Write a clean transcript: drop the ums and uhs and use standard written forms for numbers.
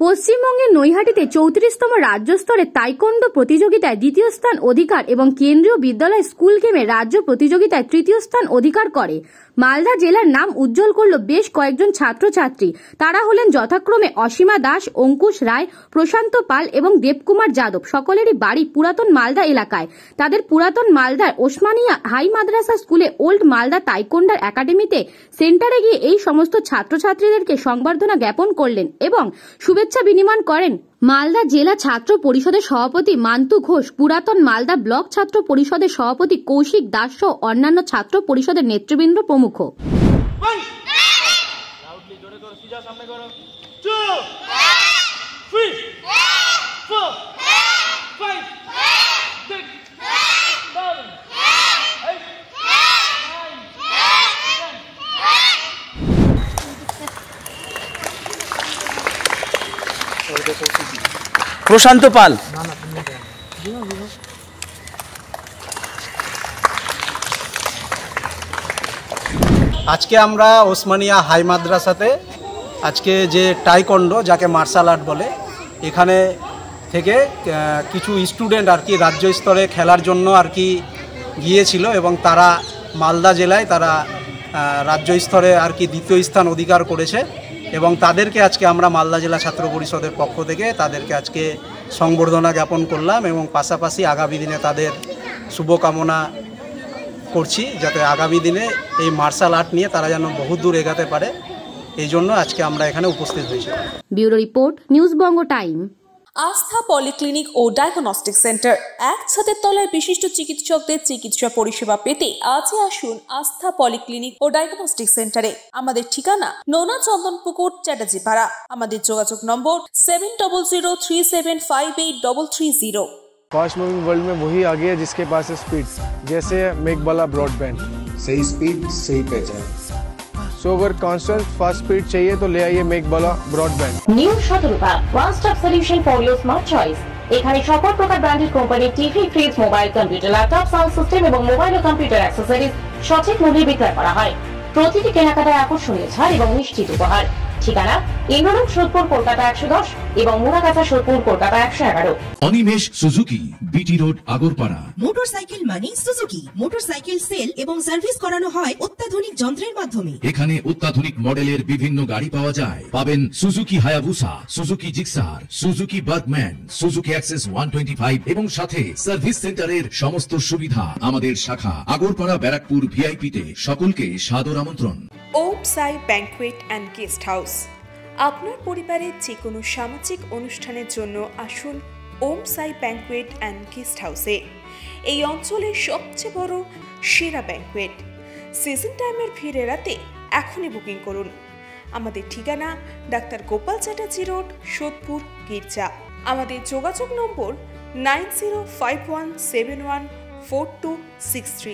পশ্চিমবঙ্গের নৈহাটিতে 34তম রাজ্য স্তরে তাইকোন্ডো প্রতিযোগিতায় দ্বিতীয় স্থান অধিকার এবং কেন্দ্রীয় বিদ্যালয় স্কুল গেমে রাজ্য প্রতিযোগিতায় তৃতীয় স্থান অধিকার করে মালদা জেলার নাম উজ্জ্বল করল বেশ কয়েকজন ছাত্রছাত্রী। তারা হলেন যথাক্রমে অসীমা দাস, অঙ্কুশ রায়, প্রশান্ত পাল এবং দেবকুমার যাদব। সকলেরই বাড়ি পুরাতন মালদা এলাকায়। তাদের পুরাতন মালদার ওসমানিয়া হাই মাদ্রাসা স্কুলে ওল্ড মালদা তাইকোন্ডার একাডেমিতে সেন্টারে গিয়ে এই সমস্ত ছাত্রছাত্রীদেরকে সংবর্ধনা জ্ঞাপন করলেন এবং শুভেচ্ছা বিনিময় করেন মালদা জেলা ছাত্র পরিষদের সভাপতি মান্তু ঘোষ, পুরাতন মালদা ব্লক ছাত্র পরিষদের সভাপতি কৌশিক দাস সহ অন্যান্য ছাত্র পরিষদের নেতৃবৃন্দ প্রমুখ। প্রশান্ত পাল, আজকে আমরা ওসমানিয়া হাই মাদ্রাসাতে আজকে যে টাইকন্ডো যাকে মার্শাল আর্ট বলে এখানে থেকে কিছু স্টুডেন্ট আর কি রাজ্য স্তরে খেলার জন্য আর কি গিয়েছিল এবং তারা মালদা জেলায় তারা রাজ্য স্তরে আর কি দ্বিতীয় স্থান অধিকার করেছে এবং তাদেরকে আজকে আমরা মালদা জেলা ছাত্র পরিষদের পক্ষ থেকে তাদেরকে আজকে সংবর্ধনা জ্ঞাপন করলাম এবং পাশাপাশি আগামী দিনে তাদের শুভকামনা করছি যাতে আগামী দিনে এই মার্শাল আর্ট নিয়ে তারা যেন বহু দূর এগাতে পারে, এই জন্য আজকে আমরা এখানে উপস্থিত হয়েছি। ব্যুরো রিপোর্ট, নিউজ বঙ্গ টাইম। আস্থা পলিক্লিনিক ও ডায়াগনস্টিক সেন্টার, এক ছাদের তলায় বিশিষ্ট চিকিৎসকদের চিকিৎসা পরিষেবা পেতে আজই আসুন আস্থা পলিক্লিনিক ও ডায়াগনস্টিক সেন্টারে। আমাদের ঠিকানা নোনা চন্দনপুকুর, চ্যাটার্জিপাড়া। আমাদের যোগাযোগ নম্বর 7003758330। फास्ट मूविंग वर्ल्ड में वही आगे है जिसके पास है स्पीड, जैसे मेघबाला ब्रॉडबैंड। सही स्पीड, सही पहचान। सो अगर कांस्टेंट फास्ट स्पीड चाहिए तो ले आइए Meghbala broadband. New Shatarupa one stop solution for your smart choice. এখানে সকল প্রকার ব্র্যান্ডেড কোম্পানির TV, fridge, mobile, computer, laptop, sound system এবং মোবাইল ও কম্পিউটার অ্যাক্সেসরিজ সঠিক মূল্যে বিক্রয় করা হয়। প্রতিটি কেনাকাটায় আকর্ষণীয় ছাড় এবং নিশ্চিত উপহার। ঠিকানা ইন্দ্রলোক, সোদপুর, কলকাতা 110 এবং Murakata, Sodepur, Kolkata 111। Animesh Suzuki, BT road, Agarpara. Motorcycle মানে সুজুকি। মোটরসাইকেল সেল এবং সার্ভিস করানো হয় অত্যাধুনিক যন্ত্রের মাধ্যমে। এখানে অত্যাধুনিক মডেলের বিভিন্ন গাড়ি পাওয়া যায়। পাবেন Suzuki Hayabusa, Suzuki Gixxer, Suzuki Bergman, Suzuki access 125 এবং সাথে সার্ভিস সেন্টারের সমস্ত সুবিধা। আমাদের শাখা আগরপাড়া, ব্যারাকপুর ভিআইপি তে। সকলকে সাদর আমন্ত্রণ। ওম সাই ব্যাংকুয়েট অ্যান্ড গেস্ট হাউস। আপনার পরিবারের যে কোনো সামাজিক অনুষ্ঠানের জন্য আসুন ওম সাই ব্যাংকুয়েট অ্যান্ড গেস্ট হাউসে। এই অঞ্চলের সবচেয়ে বড় সেরা ব্যাংকুয়েট। সিজন টাইমের ভিড় এড়াতে এখনই বুকিং করুন। আমাদের ঠিকানা ডাক্তার গোপাল চ্যাটার্জি রোড, সোদপুর, গির্জা। আমাদের যোগাযোগ নম্বর 9051714263।